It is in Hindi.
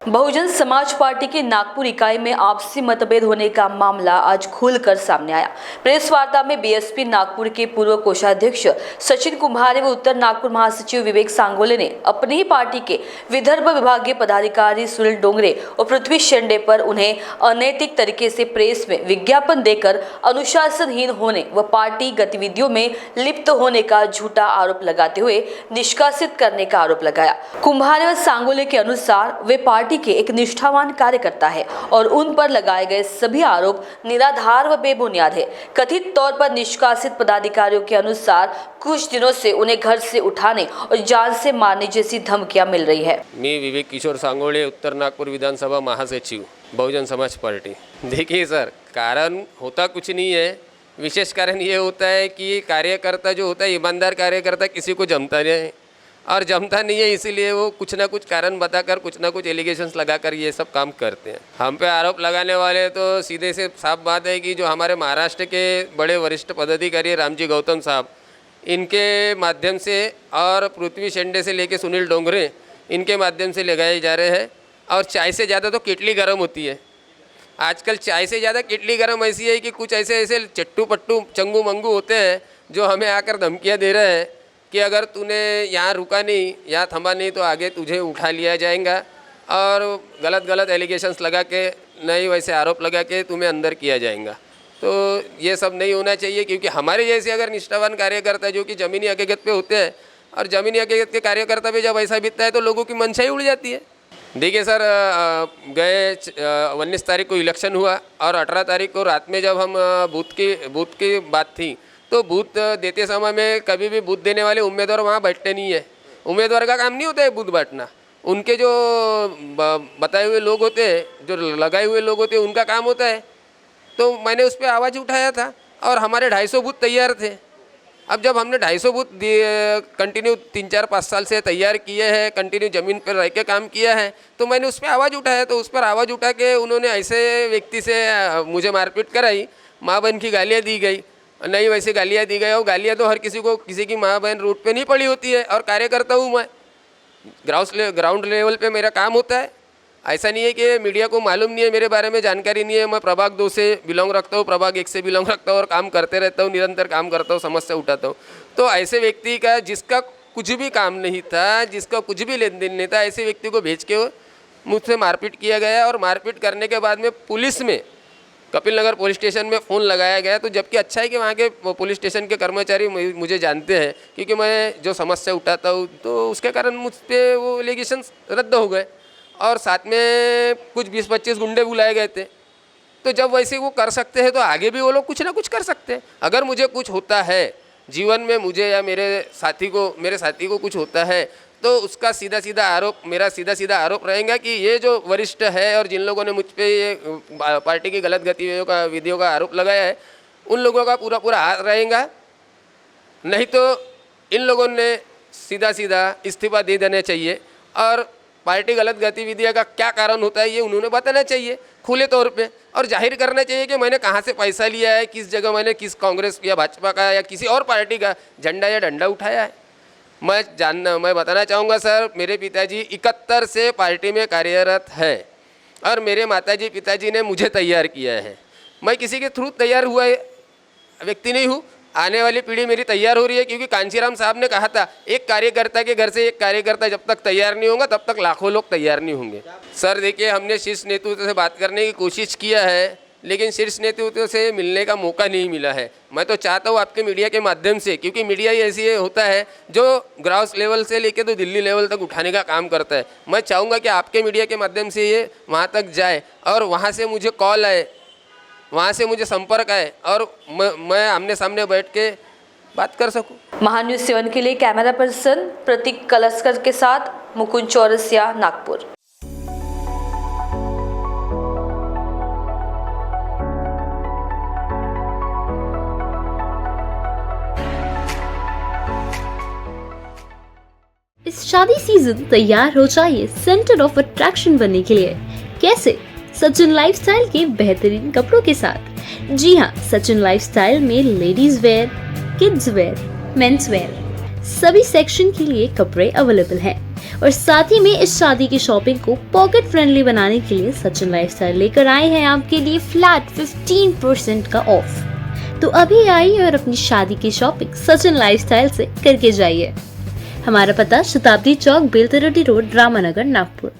बहुजन समाज पार्टी की नागपुर इकाई में आपसी मतभेद होने का मामला आज खुलकर सामने आया। प्रेस वार्ता में बीएसपी नागपुर के पूर्व कोषाध्यक्ष सचिन कुम्हारे व उत्तर नागपुर महासचिव विवेक सांगोले ने अपनी ही पार्टी के विदर्भ विभागीय पदाधिकारी सुनील डोंगरे और पृथ्वी शेंडे पर उन्हें अनैतिक तरीके से प्रेस में विज्ञापन देकर अनुशासनहीन होने व पार्टी गतिविधियों में लिप्त होने का झूठा आरोप लगाते हुए निष्कासित करने का आरोप लगाया। कुम्हारे व सांगोले के अनुसार वे पार्टी के एक निष्ठावान कार्यकर्ता है और उन पर लगाए गए सभी आरोप निराधार व बेबुनियाद है। कथित तौर पर निष्कासित पदाधिकारियों के अनुसार कुछ दिनों से उन्हें घर से उठाने और जान से मारने जैसी धमकियां मिल रही है। मी विवेक किशोर सांगोले, उत्तर नागपुर विधानसभा महासचिव, बहुजन समाज पार्टी। देखिए सर, कारण होता कुछ नहीं है। विशेष कारण ये होता है कि कार्यकर्ता जो होता है, ईमानदार कार्यकर्ता किसी को जमता नहीं है और जमता नहीं है, इसीलिए वो कुछ ना कुछ कारण बताकर कुछ ना कुछ एलिगेशंस लगाकर ये सब काम करते हैं। हम पे आरोप लगाने वाले तो सीधे से साफ बात है कि जो हमारे महाराष्ट्र के बड़े वरिष्ठ पदाधिकारी रामजी गौतम साहब, इनके माध्यम से और पृथ्वी शेंडे से लेके सुनील डोंगरे, इनके माध्यम से लगाए जा रहे हैं। और चाय से ज़्यादा तो केटली गर्म होती है। आजकल चाय से ज़्यादा केटली गर्म ऐसी है कि कुछ ऐसे चट्टू पट्टू चंगू मंगू होते हैं जो हमें आकर धमकियाँ दे रहे हैं कि अगर तूने यहाँ रुका नहीं, यहाँ थमा नहीं तो आगे तुझे उठा लिया जाएगा और गलत एलिगेशंस लगा के, नहीं वैसे आरोप लगा के तुम्हें अंदर किया जाएगा। तो ये सब नहीं होना चाहिए, क्योंकि हमारे जैसे अगर निष्ठावान कार्यकर्ता जो कि ज़मीनी हकीकत पे होते हैं और ज़मीनी हकीकत के कार्यकर्ता पे जब ऐसा बीतता है तो लोगों की मनसा ही उड़ जाती है। देखिए सर, गए 19 तारीख को इलेक्शन हुआ और 18 तारीख को रात में जब हम बूथ की बात थी तो बूथ देते समय में कभी भी बूथ देने वाले उम्मीदवार वहाँ बैठते नहीं है। उम्मीदवार का काम नहीं होता है बूथ बांटना, उनके जो बताए हुए लोग होते हैं, जो लगाए हुए लोग होते हैं, उनका काम होता है। तो मैंने उस पर आवाज़ उठाया था और हमारे 250 बूथ तैयार थे। अब जब हमने 250 बूथ कंटिन्यू 3-4-5 साल से तैयार किए हैं, कंटिन्यू ज़मीन पर रह के काम किया है, तो मैंने उस पर आवाज़ उठाया। तो उस पर आवाज़ उठा के उन्होंने ऐसे व्यक्ति से मुझे मारपीट कराई, माँ बहन की गालियाँ दी गई। नहीं, वैसे गालियाँ दी गई और गालियाँ तो हर किसी को, किसी की माँ बहन रोड पे नहीं पड़ी होती है। और कार्यकर्ता हूँ मैं, ग्राउंड लेवल पे मेरा काम होता है। ऐसा नहीं है कि मीडिया को मालूम नहीं है, मेरे बारे में जानकारी नहीं है। मैं प्रभाग 2 से बिलोंग रखता हूँ, प्रभाग 1 से बिलोंग रखता हूँ और काम करते रहता हूँ, निरंतर काम करता हूँ, समस्या उठाता हूँ। तो ऐसे व्यक्ति का, जिसका कुछ भी काम नहीं था, जिसका कुछ भी लेन देन नहीं था, ऐसे व्यक्ति को भेज के मुझसे मारपीट किया गया। और मारपीट करने के बाद में पुलिस में, कपिल नगर पुलिस स्टेशन में फ़ोन लगाया गया। तो जबकि अच्छा है कि वहाँ के पुलिस स्टेशन के कर्मचारी मुझे जानते हैं, क्योंकि मैं जो समस्या उठाता हूँ, तो उसके कारण मुझ पर वो एलिगेशन रद्द हो गए। और साथ में कुछ 20-25 गुंडे बुलाए गए थे। तो जब वैसे वो कर सकते हैं तो आगे भी वो लोग कुछ ना कुछ कर सकते हैं। अगर मुझे कुछ होता है जीवन में, मुझे या मेरे साथी को कुछ होता है, तो उसका मेरा सीधा सीधा आरोप रहेगा कि ये जो वरिष्ठ है और जिन लोगों ने मुझ पे ये पार्टी की गलत गतिविधियों का आरोप लगाया है, उन लोगों का पूरा हाथ रहेगा। नहीं तो इन लोगों ने सीधा इस्तीफा दे देना चाहिए और पार्टी गलत गतिविधियों का क्या कारण होता है ये उन्होंने बताना चाहिए खुले तौर पे, और जाहिर करना चाहिए कि मैंने कहाँ से पैसा लिया है, किस जगह मैंने किस कांग्रेस या भाजपा का या किसी और पार्टी का झंडा या डंडा उठाया है। मैं बताना चाहूँगा सर, मेरे पिताजी 71 से पार्टी में कार्यरत है और मेरे माताजी पिताजी ने मुझे तैयार किया है। मैं किसी के थ्रू तैयार हुआ व्यक्ति नहीं हूँ। आने वाली पीढ़ी मेरी तैयार हो रही है, क्योंकि कांचीराम साहब ने कहा था, एक कार्यकर्ता के घर से एक कार्यकर्ता जब तक तैयार नहीं होगा तब तक लाखों लोग तैयार नहीं होंगे। सर देखिए, हमने शीर्ष नेतृत्व से बात करने की कोशिश किया है, लेकिन शीर्ष नेतृत्व से मिलने का मौका नहीं मिला है। मैं तो चाहता हूँ आपके मीडिया के माध्यम से, क्योंकि मीडिया ही ऐसी होता है जो ग्राउंड लेवल से लेके तो दिल्ली लेवल तक उठाने का काम करता है। मैं चाहूँगा कि आपके मीडिया के माध्यम से ये वहाँ तक जाए और वहाँ से मुझे कॉल आए, वहाँ से मुझे संपर्क आए और मैं आमने सामने बैठ के बात कर सकूं। महान्यूज़ 7 के लिए कैमरा पर्सन प्रतीक कलस्कर के साथ मुकुंद चौरसिया, नागपुर। इस शादी सीजन तैयार हो जाइए सेंटर ऑफ अट्रैक्शन बनने के लिए। कैसे? सचिन लाइफस्टाइल के बेहतरीन कपड़ों के साथ। जी हाँ, सचिन लाइफस्टाइल में ladies wear, kids where, men's wear, सभी सेक्शन के लिए कपड़े अवेलेबल हैं और साथ ही में इस शादी की शॉपिंग को पॉकेट फ्रेंडली बनाने के लिए सचिन लाइफस्टाइल लेकर आए हैं आपके लिए फ्लैट 15% का ऑफ। तो अभी आइए और अपनी शादी की शॉपिंग सचिन लाइफस्टाइल से करके जाइए। हमारा पता शताब्दी चौक, बेलतरडी रोड, रामानगर, नागपुर।